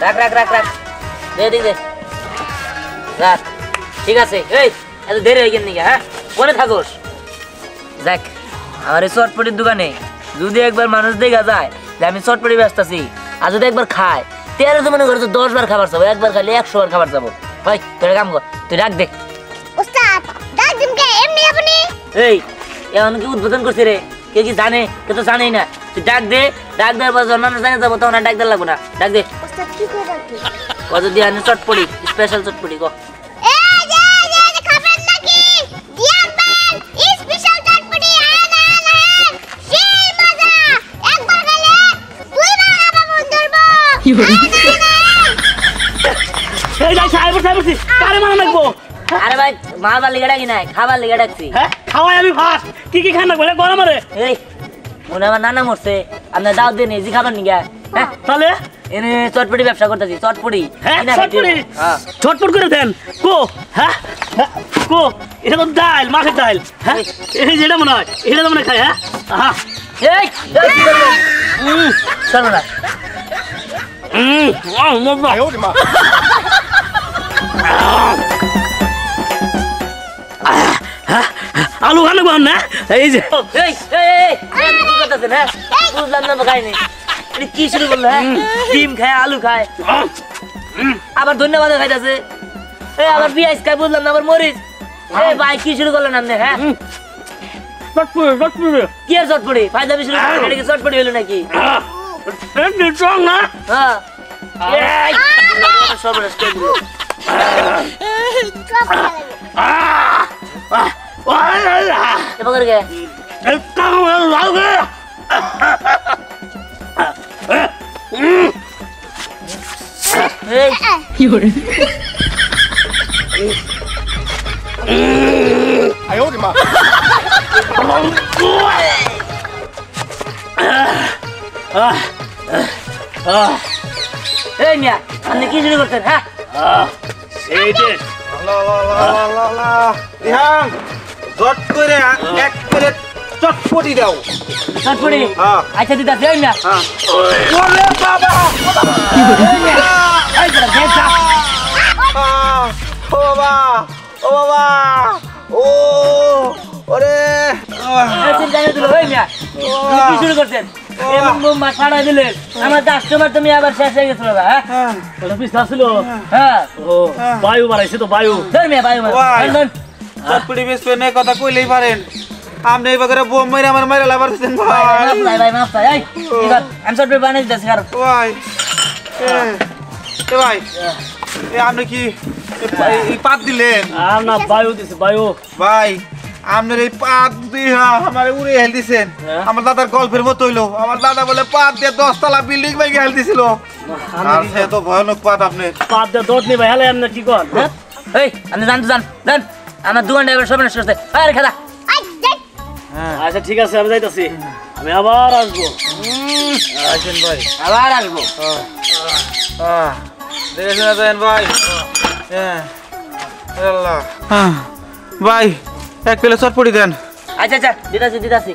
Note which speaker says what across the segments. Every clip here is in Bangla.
Speaker 1: রাখ রাখ রাখ রাখ দে দে রাখ ঠিক আছে এই এত দেরি হয়ে গেল নাকি হ্যাঁ মনে থাকোস দেখ আমার এই চটপটির দোকানে যদি একবার মানুষ দেখা যায় যে আমি চটপটি ব্যস্ত আছি আর যদি একবার খায় তেরো তো মনে করো 10 বার খাবার যাবো একবার খাইলে 100 বার খাবার যাবো ভাই তোর কাম কর তুই রাখ দে এই এমন কি উদ্বোধন করছে রে কে কি জানে কে তো জানেই না তুই ডাক দে ডাক দেওয়ার পর যখন মানুষ জানে যাবো তখন আর ডাক দেওয়া লাগবো না ডাক দে কত দিয়ে আনি চটপটি স্পেশাল চটপটি কো আরে ভাই মারবার লিগে ডাকি নাই খাবার লিগে ডাকছি
Speaker 2: খাওয়াই আমি ফার্স্ট কি কি খান না বলে গরম আরে
Speaker 1: এই মনে আমার নানা মরছে আপনার দাওয়াত দিয়ে নেই খাবার নিগা হ্যাঁ
Speaker 2: তাহলে
Speaker 1: এনে চটপটি ব্যবসা করতেছি চটপটি
Speaker 2: হ্যাঁ চটপটি চটপট করে দেন কো হ্যাঁ কো এটা তো ডাল মাছের ডাল হ্যাঁ এই যেটা মনে হয় এটা তো মনে খাই হ্যাঁ হ্যাঁ
Speaker 1: এই চলো না
Speaker 2: আলু খান না এই যে
Speaker 1: কি করতেছেন হ্যাঁ বুঝলাম না খাইনি কি শুরু করলো হ্যাঁ ডিম খায় আলু খায় আবার ধন্যবাদ খাইতেছে এই আবার পেঁয়াজ খায় বুঝলাম না আবার মরিচ এই ভাই কি শুরু করলেন আপনি হ্যাঁ
Speaker 2: চটপটি চটপটি
Speaker 1: কি আর চটপটি ফায়দা শুরু করলেন এটা কি চটপটি হলো নাকি
Speaker 2: স্ট্রং না
Speaker 1: হ্যাঁ সর্বনাশ করে দিল এবার গে
Speaker 3: কি করে
Speaker 4: 哎呦我的妈！
Speaker 1: এই মিয়া আপনি কি শুরু করছেন হ্যাঁ
Speaker 4: রিহান জট করে এক প্লেট চটপটি দাও
Speaker 1: চটপটি আচ্ছা দিদা দেই না
Speaker 4: ওরে বাবা
Speaker 1: এই জরা দেখা
Speaker 4: ও বাবা ও বাবা ও ওরে
Speaker 1: এই জায়গা দিল এই মিয়া কি শুরু করছেন এমন বোমা ছাড়া দিলেন আমার কাস্টমার তুমি আবার শেষ হয়ে গেছিল না হ্যাঁ
Speaker 2: ওটা পিস আসছিল
Speaker 1: হ্যাঁ
Speaker 2: ও বায়ু বাড়াইছে তো বায়ু
Speaker 1: ধর মিয়া বায়ু মার
Speaker 4: চটপটি বেসপেনে কথা কইলেই পারেন আপনি এই বাগরে বোম মাইরা আমার মাইরা লাবার দিতেন ভাই
Speaker 1: ভাই মাফ ভাই এই আমি চটপটি বানাই দিতেছি আর
Speaker 4: ভাই এ ভাই এ আপনি কি এই পাত দিলেন
Speaker 2: আর না বায়ু দিছে বায়ু
Speaker 4: ভাই আপনার এই পাত দিয়ে আমার উড়ে হেল দিছেন আমার দাদার গল্পের মতো হইলো আমার দাদা বলে পাত দিয়ে 10 তলা বিল্ডিং ভেঙে হেল দিছিল আর সে তো ভয়ানক পাত আপনি
Speaker 2: পাত দিয়ে দত নি ভাই হেলে আপনি কি কর
Speaker 1: হ্যাঁ এই আপনি জান আমার দোকান ড্রাইভার সব নষ্ট করতে আরে খাদা
Speaker 2: আচ্ছা ঠিক আছে আমি যাইতাছি আমি আবার আসবো
Speaker 4: আসেন ভাই
Speaker 1: আবার আসবো
Speaker 4: দেখে শুনে যান ভাই হ্যাঁ আল্লাহ ভাই এক প্লেট চটপটি দেন
Speaker 1: আচ্ছা আচ্ছা দিতাছি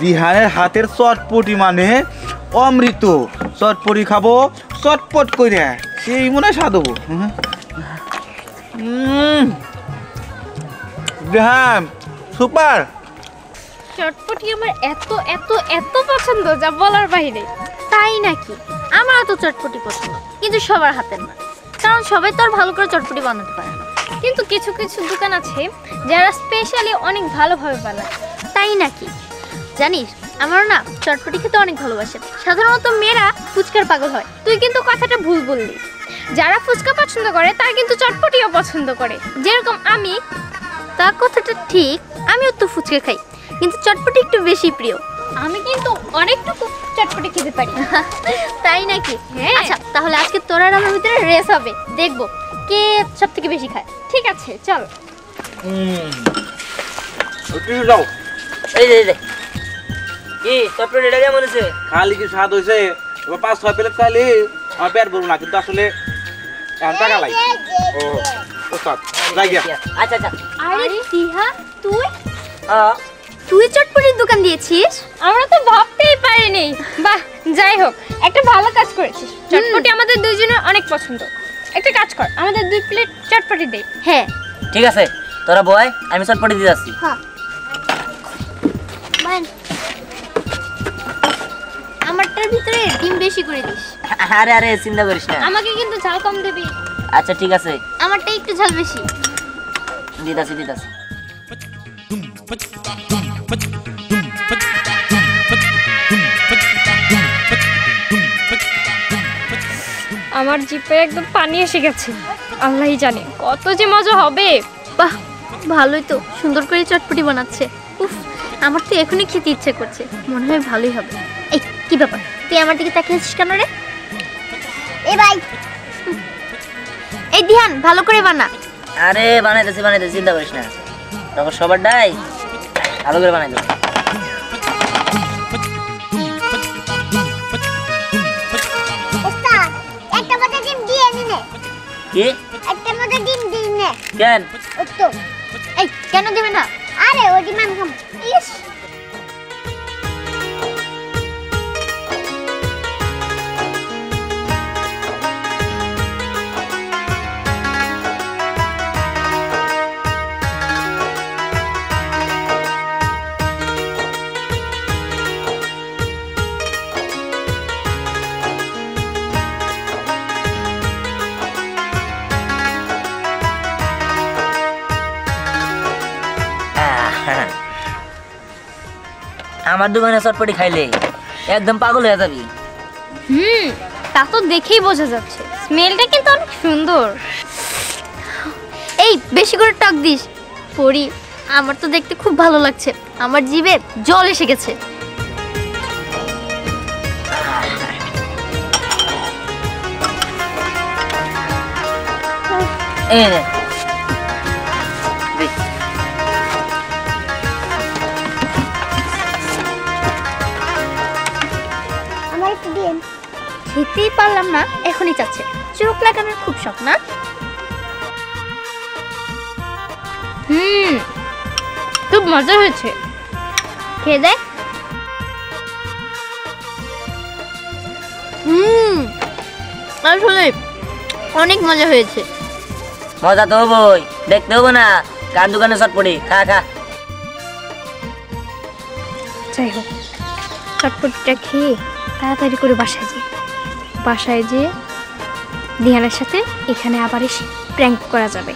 Speaker 4: দিহানের হাতের চটপটি মানে অমৃত চটপটি খাবো চটপট করে সেই মনে স্বাদ দিহান সুপার
Speaker 3: চটপটি আমার এত এত এত পছন্দ যা বলার বাইরে তাই নাকি আমারও তো চটপটি পছন্দ কিন্তু সবার হাতের না কারণ সবাই তো আর ভালো করে চটপটি বানাতে পারে না কিন্তু কিছু কিছু দোকান আছে যারা স্পেশালি অনেক ভালোভাবে বানায়।
Speaker 5: তাই নাকি? জানিস আমার না চটপটি খেতে অনেক ভালোবাসে। সাধারণত মেয়েরা ফুচকার পাগল হয়।
Speaker 3: তুই কিন্তু কথাটা ভুল বললি। যারা ফুচকা পছন্দ করে তারা কিন্তু চটপটিও পছন্দ করে, যেরকম আমি।
Speaker 5: তা কথাটা ঠিক, আমিও তো ফুচকা খাই, কিন্তু চটপটি একটু বেশি প্রিয়।
Speaker 3: আমি কিন্তু অনেকটুকু চটপটি খেতে পারি।
Speaker 5: তাই নাকি?
Speaker 3: হ্যাঁ।
Speaker 5: আচ্ছা তাহলে আজকে তোর আর আমার ভিতরে রেস হবে, দেখবো কে সব থেকে বেশি খায়।
Speaker 3: ঠিক আছে, চল।
Speaker 4: কিছু দাও
Speaker 1: এই যে কি চটপটি এটা কেমন হয়েছে?
Speaker 4: খালি কি স্বাদ হয়েছে? এবার 5-6 প্লেট খাইলে আমার পেট ভরবো না, কিন্তু আসলে এখন টাকা লাগে। ও ওস্তাদ যাই গিয়া।
Speaker 1: আচ্ছা আচ্ছা।
Speaker 5: আরে দিহা, তুই
Speaker 1: হ্যাঁ
Speaker 5: তুই চটপটির দোকান দিয়েছিস?
Speaker 3: আমরা তো ভাবতেই পারিনি। বাহ, যাই হোক, একটা ভালো কাজ করেছিস। চটপটি আমাদের দুইজনের অনেক পছন্দ। একটা কাজ কর, আমাদের 2 প্লেট চটপটি দে।
Speaker 5: হ্যাঁ
Speaker 1: ঠিক আছে, তোরা বয়, আমি চটপটি দিয়ে যাচ্ছি।
Speaker 5: হ্যাঁ মান, আমারটার ভিতরে ডিম বেশি করে দিস।
Speaker 1: আরে আরে চিন্তা করিস না।
Speaker 3: আমাকে কিন্তু ঝাল কম দিবি।
Speaker 1: আচ্ছা ঠিক আছে,
Speaker 5: আমারটা একটু ঝাল বেশি।
Speaker 1: দিতাছি।
Speaker 3: আমার জিপে একদম পানি এসে গেছে। আল্লাহই জানে কত যে মজা হবে।
Speaker 5: বাহ, ভালোই তো, সুন্দর করে চটপটি বানাচ্ছে। উফ, আমার তো এখনই খেতে ইচ্ছে করছে, মনে হয় ভালোই হবে। এই কি ব্যাপার, তুই আমার দিকে তাকিয়ে আছিস কেন রে? এ ভাই, এই ধ্যান ভালো করে বানা।
Speaker 1: আরে বানাইতেছি, চিন্তা করিস না। তখন সবার ডাই ভালো করে বানাই দেবো।
Speaker 6: ওস্তাদ, একটা মতো ডিম দিয়ে নিনে।
Speaker 1: কি?
Speaker 6: একটা মতো ডিম দিয়ে নে।
Speaker 1: কেন?
Speaker 6: ও তো,
Speaker 5: এই কেন দেবে না?
Speaker 6: আরে ওই ডিম আমি খাবো। ইস,
Speaker 1: আমার দোকানে চটপটি খাইলে একদম পাগল হয়ে যাবি।
Speaker 3: তা তো দেখেই বোঝা যাচ্ছে। স্মেলটা কিন্তু অনেক সুন্দর।
Speaker 5: এই বেশি করে টক দিস। পরি, আমার তো দেখতে খুব ভালো লাগছে, আমার জিভে জল এসে গেছে।
Speaker 1: এই নে।
Speaker 6: আমার একটু দিন।
Speaker 5: খেতেই পারলাম না, এখনই চাচ্ছে। চোখ লাগানোর খুব শখ না?
Speaker 3: খুব মজা হয়েছে।
Speaker 5: খেয়ে দেখ। আসলে অনেক মজা হয়েছে।
Speaker 1: মজা তো হবই, দেখতে হবো না? কার দোকানে চটপটি? খা।
Speaker 3: যাই হোক, চটপটিটা খেয়ে তাড়াতাড়ি করে বাসায় যেয়ে দিহানের সাথে এখানে আবার এসে প্র্যাঙ্ক করা যাবে।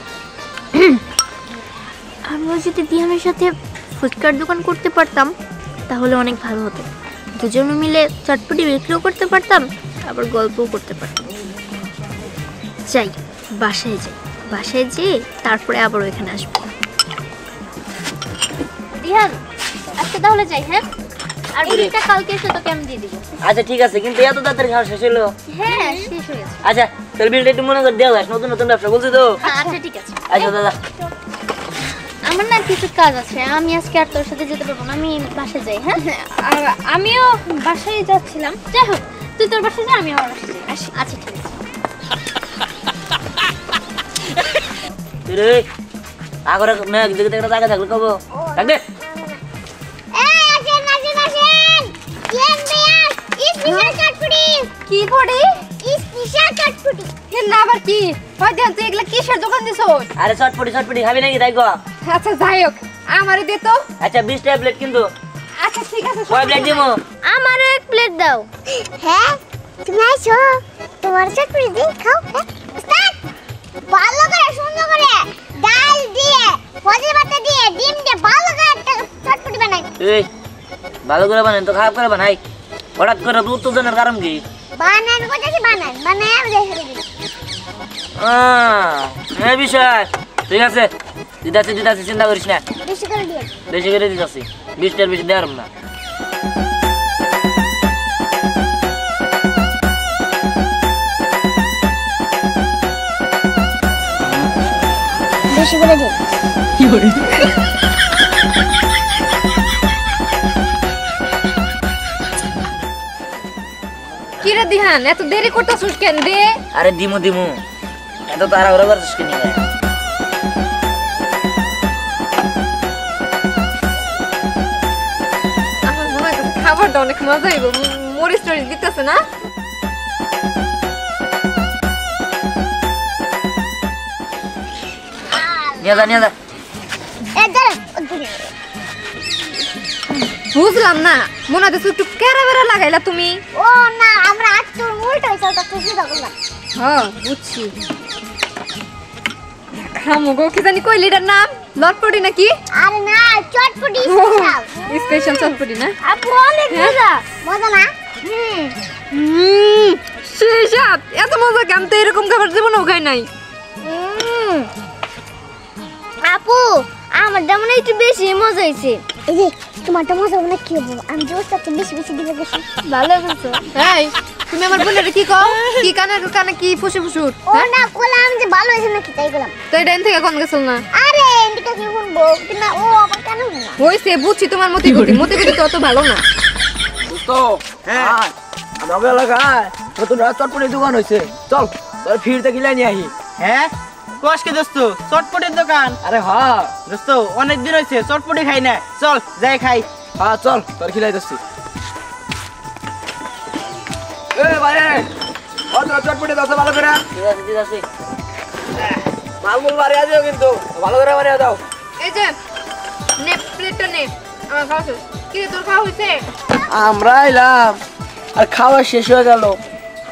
Speaker 5: আমিও যদি দিহানের সাথে ফুচকার দোকান করতে পারতাম তাহলে অনেক ভালো হতো। দুজনে মিলে চটপটি বিক্রিও করতে পারতাম, আবার গল্পও করতে পারতাম। যাই, বাসায় যেয়ে তারপরে আবার এখানে আসবো। দিহান, আজকে তাহলে যাই। হ্যাঁ, আর বিলটা কালকে এসে তোকে আমি দিয়ে দিব।
Speaker 1: আচ্ছা ঠিক আছে, কিন্তু এত তাড়াতাড়ি খাওয়া শেষ হলো?
Speaker 5: হ্যাঁ, শেষ হয়ে গেছে।
Speaker 1: আচ্ছা তাহলে বিলটা একটু মনে করে দেওয়া যাস, নতুন ব্যবসা বলছি তো।
Speaker 5: আচ্ছা ঠিক আছে।
Speaker 1: আচ্ছা দাদা,
Speaker 5: আমার না কিছু কাজ আছে, আমি আজকে আর তোর সাথে যেতে পারবো না, আমি বাসায় যাই। হ্যাঁ,
Speaker 3: আর আমিও বাসায় যাচ্ছিলাম।
Speaker 5: যাই হোক, তুই তোর বাসায় যা, আমি আমার বাসায় যাই। আচ্ছা ঠিক আছে।
Speaker 1: রে আগরে মেয়ে দিকে একটা জায়গা থাকলে কব থাক দে।
Speaker 6: এই আসেন। ইয়েন বিয়ান, স্পেশাল চটপটি।
Speaker 3: কি পড়ে?
Speaker 6: স্পেশাল চটপটি।
Speaker 3: হে না, আবার কি হয়? দেন তুই এগুলা কিসের দোকান দিছস?
Speaker 1: আরে চটপটি খাবি নাকি? তাই গো।
Speaker 3: আচ্ছা যাই হোক, আমারে দে তো।
Speaker 1: আচ্ছা 20 টাকা প্লেট কিন্তু।
Speaker 3: আচ্ছা ঠিক আছে,
Speaker 1: কয় প্লেট দিমু?
Speaker 5: আমারও এক প্লেট দাও।
Speaker 6: হ্যাঁ, তুমি আইছো? তোমার চটপটি দিয়ে খাও। হ্যাঁ, ওস্তাদ, ভালো করে সুন্দর করে দিয়ে ফজলি পাতা দিয়ে ডিম দিয়ে ভালো করে একটা চটপটি বানাই।
Speaker 1: এই ভালো করে বানাই তো খারাপ করে বানাই হঠাৎ করে দুধ তো জানার কারণ কি
Speaker 6: বানান কোথায় বানান বানাই আমি দেখে দিই।
Speaker 1: এই বিষয় ঠিক আছে দিদাসি চিন্তা করিস না
Speaker 6: বেশি করে দিয়ে
Speaker 1: বেশি করে দিদাসি 20টার বেশি দেওয়ার না
Speaker 6: বেশি করে দিয়ে
Speaker 5: কি রে দিহান এত দেরি করতেছিস কেন রে?
Speaker 1: আরে দিমু এত তাড়াহুড়ো করছিস কি নিয়ে
Speaker 5: আমার মনে হয় খাবারটা অনেক মজা হইব। মরিচ টরিচ দিতেছে না?
Speaker 1: নিয়ে যা
Speaker 6: এ ধরে
Speaker 5: বুঝলাম না, মনে হচ্ছে একটু কেরা বেড়া লাগাইলা তুমি।
Speaker 6: ও না আমরা আজ তোর উল্টো হইছে তো খুশি থাকলাম।
Speaker 5: হ্যাঁ বুঝছি। খামুগো কি জানি কইলি এটার নাম? লটপটি নাকি?
Speaker 6: আরে না চটপটি স্পেশাল।
Speaker 5: স্পেশাল চটপটি না?
Speaker 6: আপু অনেক মজা মজা না
Speaker 5: সেই সাত এত মজা কেন তো এরকম খাবার জীবনেও খাই নাই।
Speaker 6: আপু আমার যেমন একটু বেশি মজা হয়েছে। এই যে তোমারটা মজা হবে না কি হবো আমি জোর সাথে বেশি বেশি দিবে গেছি ভালো হয়েছে।
Speaker 5: এই তুমি আমার বোনের কি কও? কি কানে কি ফুসে ফুসুর?
Speaker 6: ও না কোলাম যে ভালো হয়েছে নাকি তাই বললাম।
Speaker 5: তো এই ডাইন থেকে কোন গেছিল না?
Speaker 6: আরে এদিকে কি শুনবো না ও আমার কেন না
Speaker 5: হইছে বুঝছি তোমার মতি গতি তো অত ভালো না।
Speaker 1: তো হ্যাঁ আমাদের এলাকায় নতুন চটপটির দোকান হয়েছে চল তোর ফিরতে গিলাই নিয়ে আহি
Speaker 2: হ্যাঁ কোয়াশকে দোস্ত চটপটির দোকান।
Speaker 1: আরে হ্যাঁ
Speaker 2: দোস্ত অনেক দিন হয়েছে চটপটি খাই না, চল যাই খাই।
Speaker 1: হ্যাঁ চল তোর খিলাই দিচ্ছি চটপটি দাও ভালো করে ঠিক আছে মালমুল বাড়ি আছে কিন্তু ভালো করে বাড়ি দাও
Speaker 5: এই যে নে প্লেটটা নে আমার খাওয়া শেষ। কি রে তোর খাওয়া হইছে?
Speaker 1: আমরা এলাম আর খাওয়া শেষ হয়ে গেল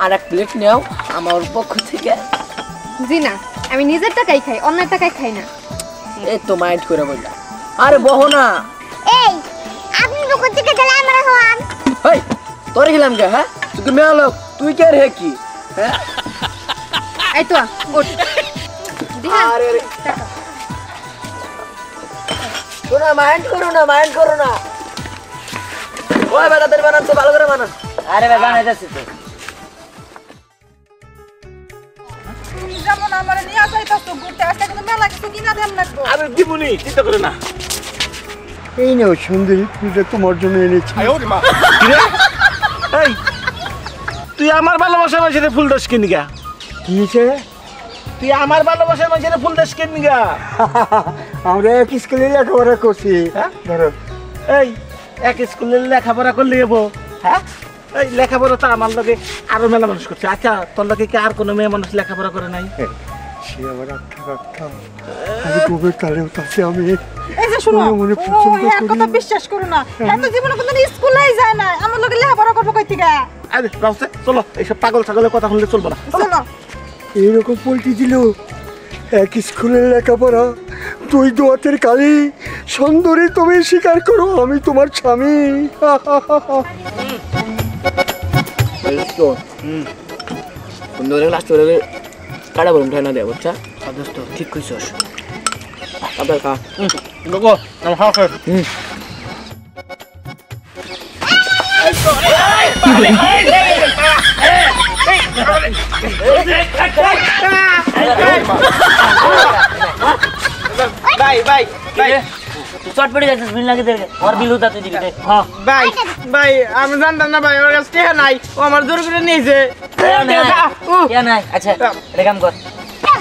Speaker 1: আর এক প্লেট নেও আমার পক্ষ থেকে
Speaker 5: জি না, আমি নিজের টাকাই খাই, অন্যের টাকায় খাই না।
Speaker 1: এই তো মাইন্ড করে বললাম আরে বহো না
Speaker 6: এই আপনি তো কোথা থেকে গেলে আমরা হন
Speaker 1: হেই তোর খেলাম কে হ্যাঁ তুই মেয়ে লোক তুই কে রে কি হ্যাঁ
Speaker 5: এই তো ওঠ দিহান
Speaker 1: আরে রে
Speaker 5: টাকা
Speaker 1: শোনা মাইন্ড করো না ওই বেটা তোর বানান তো ভালো করে বানান আরে ভাই বানাইতেছি তো
Speaker 7: যেমন আমার নিয়ে আসাইতাছো ঘুরতে আজকে কিন্তু মেলা কিছু কিনা দেন লাগবো।
Speaker 2: আমি দিবনি চিন্তা করে না।
Speaker 8: এই নাও সুন্দরী পূজা তোমার জন্য এনেছি।
Speaker 2: এই তুই আমার ভালোবাসার মানুষের ফুল দোষ কিনি গা?
Speaker 8: কি হয়েছে?
Speaker 2: তুই আমার ভালোবাসার মানুষের ফুল দোষ কিনি গা?
Speaker 8: আমরা এক স্কুলে লেখাপড়া করছি।
Speaker 2: হ্যাঁ?
Speaker 8: ধরো
Speaker 2: এই এক স্কুলে লেখাপড়া করলে যাবো হ্যাঁ? এই লেখাপড়া তো আমার লগে আরো মেলা মানুষ করছে। আচ্ছা তোর লগে কি আর কোনো মেয়ে মানুষ লেখাপড়া করে নাই?
Speaker 8: সে আমার আত্মা আমি গোবের তালেও তাছে আমি
Speaker 7: এই যে শুনো
Speaker 8: মনে মনে
Speaker 7: ও
Speaker 8: পছন্দ
Speaker 7: এক কথা
Speaker 8: করি।
Speaker 7: বিশ্বাস করো না এত জীবনে কোনদিন স্কুলেই যায় না আমার লগে লেখাপড়া করবো কই থেকে
Speaker 2: আরে রাস্তে চলো এইসব পাগল ছাগলের কথা শুনলে চলবো না।
Speaker 7: চলো
Speaker 8: এইরকম পোল্ট্রি দিল এক স্কুলের লেখাপড়া তুই দোয়াতের কালি সুন্দরী তুমি স্বীকার করো আমি তোমার স্বামী।
Speaker 1: সুন্দর লাস্ট করে কাটা বলুন ঠান্ডা দেয় বুঝছা দোস্ত ঠিক কইছস আবার খা
Speaker 2: লোগো নাম খাও খাও। ভাই ভাই ভাই
Speaker 1: চটপটি যাচ্ছিস বিল লাগে দেবে আর বিল উঠাতে দিবি দে
Speaker 2: হ্যাঁ ভাই ভাই আমি জানতাম না ভাই ওর কাছে টাকা নাই ও আমার জোর করে নিয়েছে।
Speaker 1: নাই আচ্ছা এটা কাম কর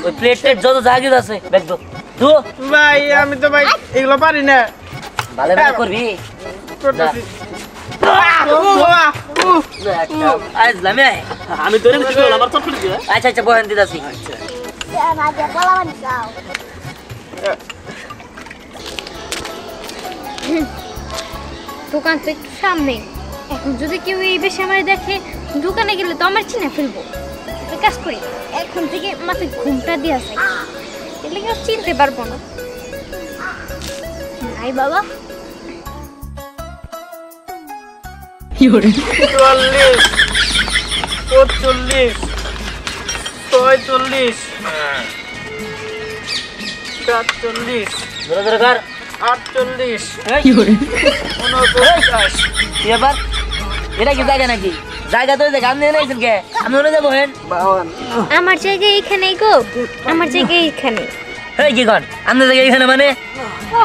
Speaker 1: ওই প্লেট যত জায়গা আছে ব্যাগ দো দো
Speaker 2: ভাই আমি তো ভাই এগুলো পারি না
Speaker 1: ভালো ভালো করবি
Speaker 2: করতেছি।
Speaker 1: আমি তোরে আমার চটপটি দিও আচ্ছা আচ্ছা বহেন দিতাছি
Speaker 6: ভাজা বলা যাও
Speaker 3: দোকান তো একটু সামনে, এখন যদি কেউ এই বেশি আমার দেখে দোকানে গেলে তো আমার চিনে ফেলবো। একটা কাজ করি, এখন থেকে মাথায় ঘুমটা দিয়ে আসে, এলে কেউ চিনতে পারবো না।
Speaker 5: আই বাবা
Speaker 2: 40 45 46 47
Speaker 1: ধরে ধরে কর
Speaker 2: 48
Speaker 1: কি
Speaker 2: 49
Speaker 1: ব্যাপার এটা কি জায়গা নাকি জায়গা তো জায়গা আমি নাইছেন কে আমি ওনে যাব হেন
Speaker 5: আমার জায়গা এখানেই গো আমার জায়গা এখানে
Speaker 1: এই কি কোন আমি জায়গা এখানে মানে
Speaker 5: ও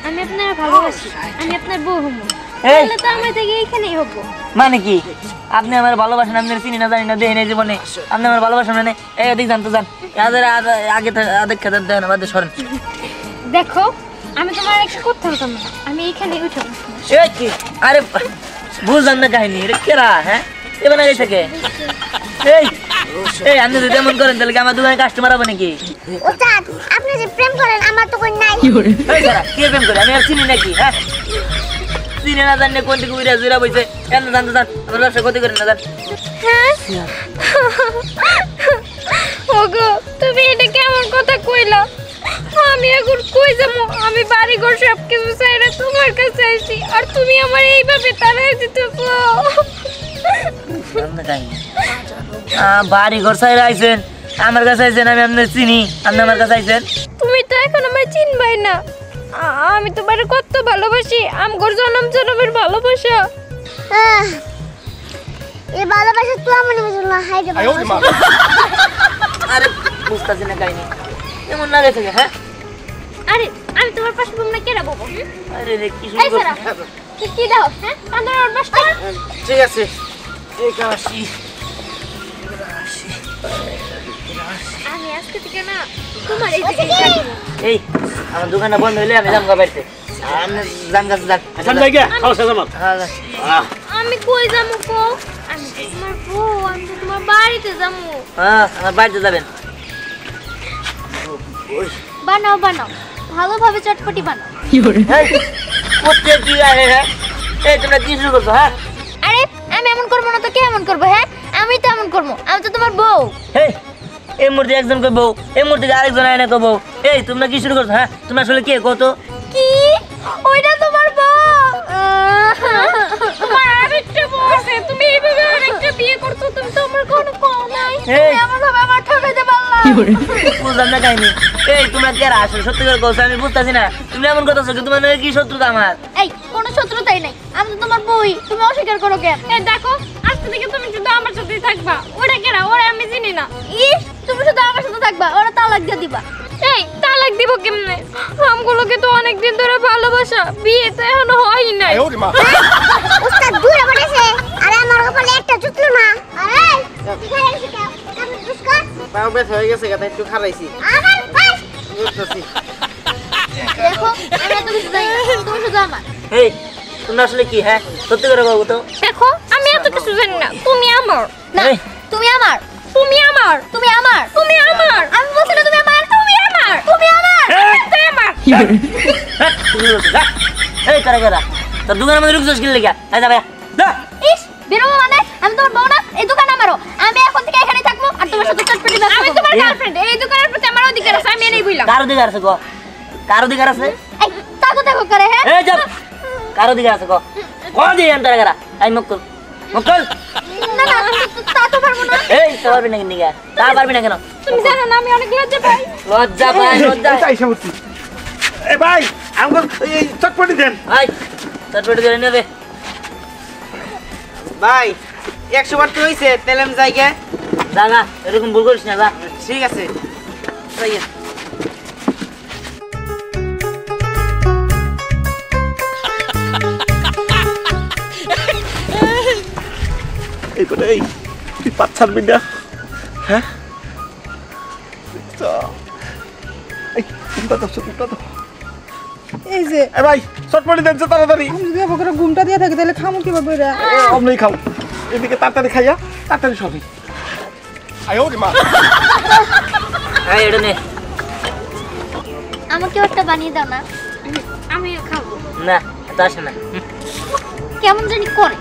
Speaker 5: আমি আপনার ভালোবাসি আমি আপনার বউ হবো
Speaker 1: এই
Speaker 5: তাহলে তো আমার জায়গা এখানেই হবো
Speaker 1: মানে কি আপনি আমার ভালোবাসেন আপনি চিনি না জানি না দেখে নেই জীবনে আপনি আমার ভালোবাসেন মানে এই এদিক জানতো জান আগে আগে খেতে দেন আমাদের সরেন
Speaker 5: দেখো আমি তোমার একটা কথা বলতাম না আমি এখানে উঠে
Speaker 1: এই কি আরে বুঝলাম না কাহিনী এটা কেরা হ্যাঁ এ বানাই থেকে এই এই আপনি যদি এমন করেন তাহলে কি আমার দোকানে কাস্টমার হবে নাকি
Speaker 6: ওস্তাদ আপনি যে প্রেম করেন আমার তো কই নাই
Speaker 1: এই যারা কে প্রেম করে আমি আর চিনি নাকি হ্যাঁ চিনি না জানি কোন দিকে উড়ে জুড়া বইছে কেন জানতে জান আমার ব্যবসা ক্ষতি করেন না জান
Speaker 3: ওগো তুমি এটা কেমন কথা কইলা আমি এখন কই যাবো আমি বাড়ি ঘর সব কিছু চাইরা তোমার কাছে আসি আর তুমি আমার এইভাবে তাড়াই দিতেছো
Speaker 1: বাড়ি ঘর সাইরা আইছেন আমার কাছে আইছেন আমি আপনার চিনি আপনি আমার কাছে আইছেন
Speaker 3: তুমি তো এখন আমার চিনবাই না আমি তোমার কত ভালোবাসি আমগর জনম জনমের ভালোবাসা
Speaker 6: এই ভালোবাসা তো আমার বুঝল না হাই রে
Speaker 1: আরে বুঝতাছি না কাহিনী এমন না গেছে হ্যাঁ
Speaker 5: আরে আমি তোমার পাশে বম না কেরা বলবো
Speaker 1: আরে রে কি
Speaker 5: এই সারা তুই কি দাও হ্যাঁ আন্দর ওর বাসটা
Speaker 1: ঠিক আছে 81
Speaker 5: আমি আজকে থেকে না তোমার এই জায়গায় থাকবো
Speaker 1: এই আমার দোকানটা বন্ধ হইলে আমি যাম বাড়িতে আমি যান গাছ যান
Speaker 2: আচ্ছা জায়গা খাও সাজাম
Speaker 5: আমি কই যাবো কো আমি তো তোমার বউ আমি তো তোমার বাড়িতে যাবো
Speaker 1: হ্যাঁ আমার বাড়িতে যাবেন
Speaker 5: বানাও বানাও ভালোভাবে চটপটি বানাও
Speaker 1: এই করতে কি আরে হ্যাঁ এই তোমরা কি শুরু করছো হ্যাঁ
Speaker 5: আরে আমি এমন করবো না তো কে এমন করবো হ্যাঁ আমি তো এমন করবো আমি তো তোমার বউ
Speaker 1: এই এই মুহূর্তে একজন কই বউ এই মুহূর্তে আরেকজন আয়না কই বউ এই তোমরা কি শুরু করছো হ্যাঁ তোমরা আসলে কে কত
Speaker 5: কি ওইটা তোমার বউ তোমার আরেকটা বউ আছে তুমি এইভাবে আরেকটা বিয়ে করছো তুমি তো আমার কোনো কও নাই
Speaker 1: এই
Speaker 5: এমন ভাবে আমার ঠকাইতে পারলা
Speaker 1: বুঝলাম না কাহিনী এই তোমরা কে আসলে সত্যি করে বলছো আমি বুঝতাছি না তুমি এমন কথা কি তোমার কি শত্রুতা আমার
Speaker 5: এই কোনো শত্রুতাই নাই আমি তো তোমার বউই তুমি অস্বীকার করো কেন
Speaker 3: এই দেখো আজকে থেকে তুমি শুধু আমার সাথেই থাকবা ওরা কেনা ওরা আমি চিনি না
Speaker 5: ইস তুমি শুধু আমার সাথে থাকবা ওরা তালাক দিয়ে দিবা
Speaker 3: এই তালাক দিব কেমনে আমগুলোকে তো অনেকদিন ধরে ভালোবাসা বিয়ে তো এখনো হয় নাই
Speaker 6: ওস্তাদ দূরে বলেছে আরে আমার কপালে একটা জুতলো না আরে এখানে এসে কেন আমি পুষ্কর
Speaker 2: পাও ব্যথা হয়ে গেছে গাটা একটু খারাইছি
Speaker 6: আমার ভাই
Speaker 2: বুঝতেছি
Speaker 5: দেখো আমি এত কিছু জানি না তুমি শুধু আমার
Speaker 1: এই তোমরা আসলে কি হ্যাঁ সত্যি করে বলবো তো
Speaker 3: দেখো আমি এত কিছু জানি না তুমি আমার
Speaker 5: না
Speaker 1: এই।
Speaker 5: তুমি আমার
Speaker 3: তুমি আমার
Speaker 5: তুমি আমার
Speaker 3: তুমি আমার
Speaker 5: আমি বলছি না তুমি আমার
Speaker 3: তুমি আমার
Speaker 5: তুমি আমার
Speaker 3: তুমি আমার
Speaker 1: তুমি বলছো, যা। এই কারা কারা তোর দোকানের মধ্যে রুকছিস কিনলে গিয়া এই যাবে যা
Speaker 5: ইস বেরোবো মানে আমি তোমার বউ না এই দোকান আমারও আমি এখন থেকে এখানেই থাকবো আর তোমার সাথে চটপটি ব্যবসা
Speaker 3: আমি
Speaker 5: করবো।
Speaker 3: তোমার গার্লফ্রেন্ড এই দোকানের প্রতি আমার অধিকার আছে আমি এনেই বুঝলাম
Speaker 1: কার অধিকার আছে গো কার অধিকার আছে
Speaker 5: এই তাকো তাকো করে হ্যাঁ
Speaker 1: এই যাব কার অধিকার আছে গো কোন দিয়ে আনতারা কারা এই মক্কল মক্কল
Speaker 5: না না তা তো পারবো না
Speaker 1: এই তো পারবি না কিনে গিয়া তা পারবি না কেন
Speaker 3: তুমি জানো না আমি অনেক লজ্জা পাই
Speaker 1: লজ্জা পায় লজ্জা
Speaker 4: আইসা বলছি এ ভাই আমাকে এই চটপটি দেন
Speaker 1: আই চটপটি করে নেবে
Speaker 2: ভাই 100 বার তো হইছে তেলেম জায়গা
Speaker 1: যা না এরকম ভুল করিস না যা
Speaker 2: ঠিক আছে
Speaker 1: যাইয়া
Speaker 4: এই করে এই তুই পাত ছাড়বি না হ্যাঁ এই কোনটা দাও
Speaker 7: এই যে
Speaker 4: এ ভাই চটপটি দেন তাড়াতাড়ি
Speaker 7: আমি যদি করে ঘুমটা দিয়ে থাকি তাহলে খামু কিভাবে এরা
Speaker 4: অমনি খাও এদিকে তাড়াতাড়ি খাইয়া তাড়াতাড়ি সবই
Speaker 1: এই এটা নে
Speaker 5: আমাকে ওটা বানিয়ে দাও না
Speaker 3: আমিও খাবো
Speaker 1: না এটা আসে না
Speaker 5: কেমন জানি করে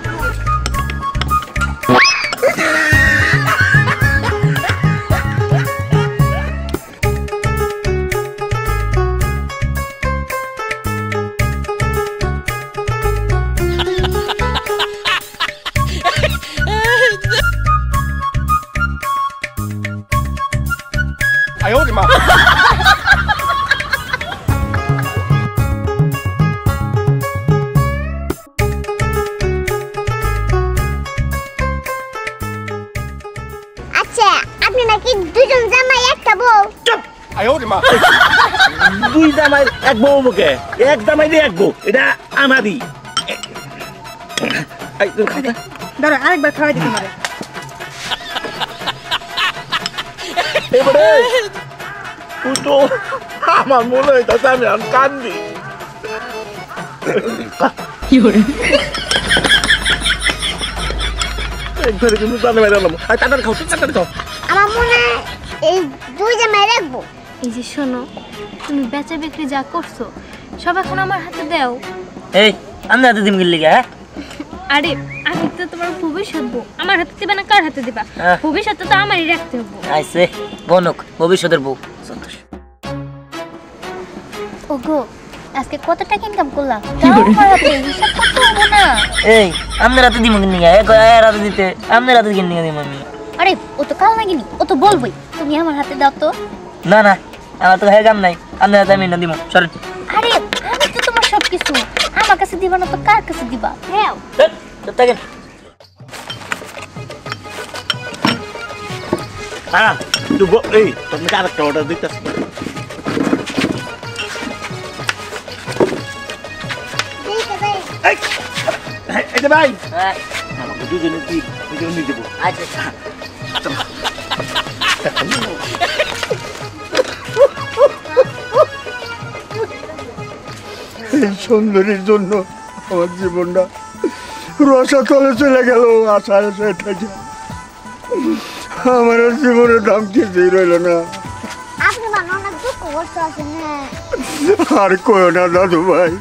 Speaker 2: দুই জামাই এক বউ মুখে এক জামাই দিয়ে এক বউ এটা আমারই
Speaker 7: দাঁড়া আরেকবার খাওয়াই দিতে পারে
Speaker 2: এবারে তুই তো আমার মনে হইতাছে আমি এখন কান্দি একবারে কিন্তু জানে বাইরে এলাম তাড়াতাড়ি খাও তাড়াতাড়ি খাও
Speaker 6: আমার মনে হয় এই দুই জামাই রাখবো।
Speaker 3: এই যে শোনো, তুমি বেচা বিক্রি যা করছো সব এখন আমার হাতে দাও।
Speaker 1: এই আমি হাতে দিম গিল্লি হ্যাঁ
Speaker 3: আরে আমি তো তোমার ভবিষ্যৎ বউ, আমার হাতে দিবা না কার হাতে দিবা? ভবিষ্যৎ তো আমারই রাখতে হবে।
Speaker 1: আইছে বনক ভবিষ্যতের বউ সন্তোষ।
Speaker 5: ওগো আজকে কত টাকা ইনকাম করলাম? তাও আমার হাতে হিসাব করতে হবে না।
Speaker 1: এই আপনার হাতে দিম গিল্লি এক হাতে দিতে আপনার হাতে গিল্লি দিম আমি।
Speaker 5: আরে ও তো কাল নাগিনি, ও তো বলবই। তুমি আমার হাতে দাও তো।
Speaker 1: না না আমার তো হয়ে কাম নাই, আপনার হাতে আমি না দিব সরেন।
Speaker 5: আরে আমি তো তোমার সব কিছু, আমার কাছে দিবা না তো কার কাছে দিবা? হ্যাঁ
Speaker 1: চুপ থাকেন।
Speaker 2: হ্যাঁ এই তোমাকে আরেকটা অর্ডার দিতেছি এই যে ভাই
Speaker 1: হ্যাঁ
Speaker 2: আমাকে দুজনে দিই দুজনে নিয়ে দেবো
Speaker 1: আচ্ছা
Speaker 8: এই সুন্দরীর জন্য আমার জীবনটা রসাতলে চলে গেল। আশা আশা থেকে আমার আর জীবনের দাম কিছুই রইল না।
Speaker 6: আপনি মানে অনেক দুঃখ করতে আছেন না।
Speaker 8: আর কয়ো না দাদু ভাই,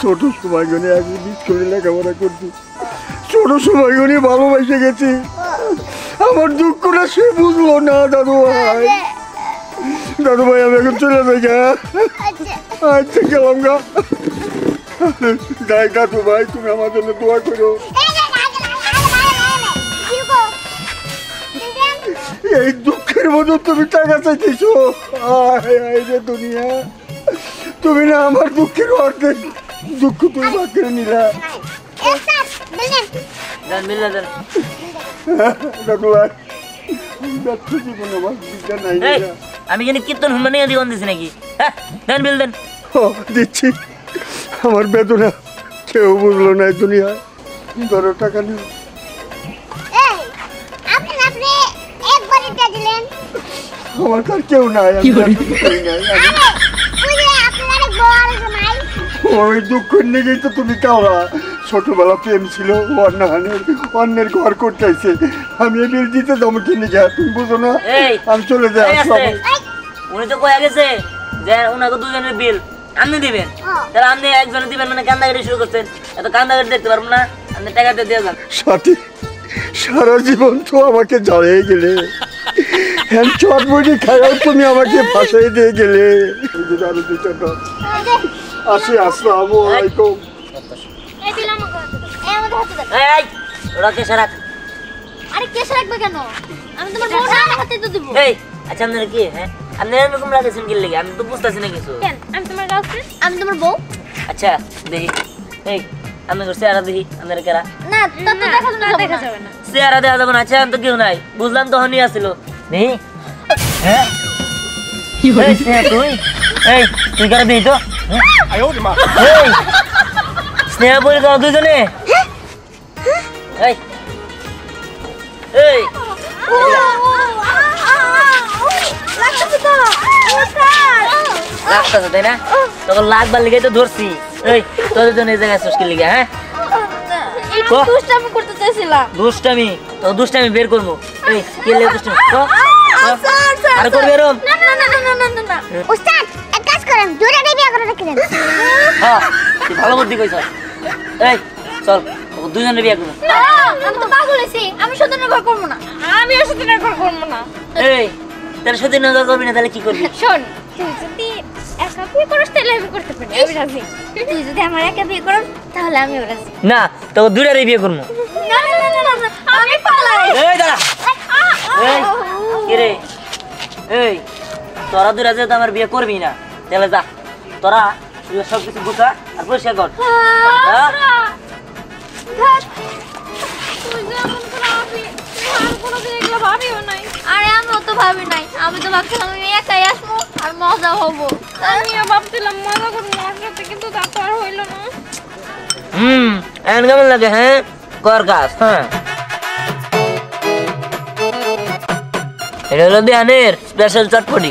Speaker 8: ছোট সময় গনে আগে স্কুলে লেখাপড়া করছি, ছোট সময় গনে ভালোবাসে গেছি। আমার দুঃখটা সে বুঝলো না দাদু ভাই। দাদু ভাই আমি এখন চলে যাই গা। আচ্ছা গেলাম গা। যাই দাদু ভাই, তুমি আমার জন্য দোয়া করো। এই দুঃখের মতো তুমি টাকা চাইতেছো? আয় আয় রে দুনিয়া, তুমি না আমার দুঃখের অর্ধেক দুঃখ তুমি ভাগ করে নিলা। দাদু ভাই ব্যর্থ জীবন আমার বিদ্যা নাই।
Speaker 1: আমি জানি কীর্তন হুন্ডা নিয়ে জীবন দিছি নাকি? হ্যাঁ দেন বিল দেন।
Speaker 8: ও দিচ্ছি, আমার বেদনা কেউ বুঝলো না এই দুনিয়ায়। ধরো টাকা নিও। আমার কার কেউ নাই, আমি ওই দুঃখ নিয়েই তো তুমি কাওড়া। ছোটবেলা প্রেম ছিল, অন্যের ঘর করতেছে, আমি এই বিল দিতে যাবো কিনে যা, তুমি বুঝো না? আমি চলে যাই।
Speaker 1: উনি তো কয়ে গেছে যে ওনাকে দুজনের বিল আপনি দিবেন, তাহলে আপনি একজনে দিবেন মানে কান্দাকাটি শুরু করছেন। এত কান্দাকাটি দেখতে পারবো না, আপনি টাকাটা দিয়ে যান।
Speaker 8: সাথী সারা জীবন তো আমাকে জ্বালিয়ে গেলে, হ্যাঁ চট বই খাইয়াও তুমি আমাকে ফাঁসাই দিয়ে গেলে। আরো দুইটা আসি, আসসালামু আলাইকুম।
Speaker 1: ওরা কেসে রাখ।
Speaker 5: আরে কেসে রাখবে কেন? আমি তোমার বউ না, আমার হাতে তো দিব।
Speaker 1: এই আচ্ছা আপনারা কি হ্যাঁ আপনি এরকম রাখেছেন কি লেগে? আমি তো বুঝতেছি না কিছু।
Speaker 5: কেন? আমি তোমার গার্লফ্রেন্ড, আমি তোমার বউ।
Speaker 1: আচ্ছা দেখি, এই আমি চেহারা দেখি আপনার কেরা?
Speaker 5: না তো দেখা যাবে না।
Speaker 1: চেহারা দেখা যাবে না? আচ্ছা তো কেউ নাই, বুঝলাম তখনই আসছিল। দেখি হ্যাঁ এই স্নেহা তুই, এই তুই কারা দিই তো এই স্নেহা বলে দাও দুজনে। এই এই লাগতেছে তাই না? তখন লাগবার লিগে তো ধরছি। এই তোদের জন্য এই জায়গায় সুস্কি লিগে হ্যাঁ
Speaker 5: দুষ্টামি করতে চাইছিলাম।
Speaker 1: দুষ্টামি তো দুষ্টামি বের করবো। এই কে লে দুষ্টামি আর করবে এরকম?
Speaker 5: না না না না না না না
Speaker 6: উস্তাদ এক কাজ করেন, দুইটাই বিয়ে করে রাখেন।
Speaker 1: হ্যাঁ তুই ভালো বুদ্ধি কইছ। এই চল দুজনে বিয়ে করবো।
Speaker 5: আমি তো পাগল হইছি, আমি সতীনের ঘর করব না। আমি আর সতীনের ঘর করব না।
Speaker 1: এই তাহলে সত্যি নজর করবি না, তাহলে কি করবি?
Speaker 3: শোন, তুই যদি একা বিয়ে করিস তাহলে আমি করতে পারি, আমি রাজি।
Speaker 5: তুই যদি আমার একা বিয়ে করস তাহলে আমিও রাজি।
Speaker 1: না তোকে দুইটারই বিয়ে করবো।
Speaker 5: না না না না না, আমি পালাই।
Speaker 1: এই দাঁড়া, এই কি রে? এই তোরা দুইটা যেহেতু আমার বিয়ে করবি না, তাহলে যা তোরা সব কিছু গুছা আর পরিষ্কার কর।
Speaker 3: আরে আমিও তো ভাবি নাই, আমি তো ভাবছিলাম আমি একাই আসবো। আর মজা হবো। আমিও ভাবছিলাম মজা করবো ওর সাথে, কিন্তু তা তো আর হইলো না।
Speaker 1: এখন কেমন লাগে? হ্যাঁ, কর কাজ। হ্যাঁ, এটা হলো বিহানের স্পেশাল চটপটি।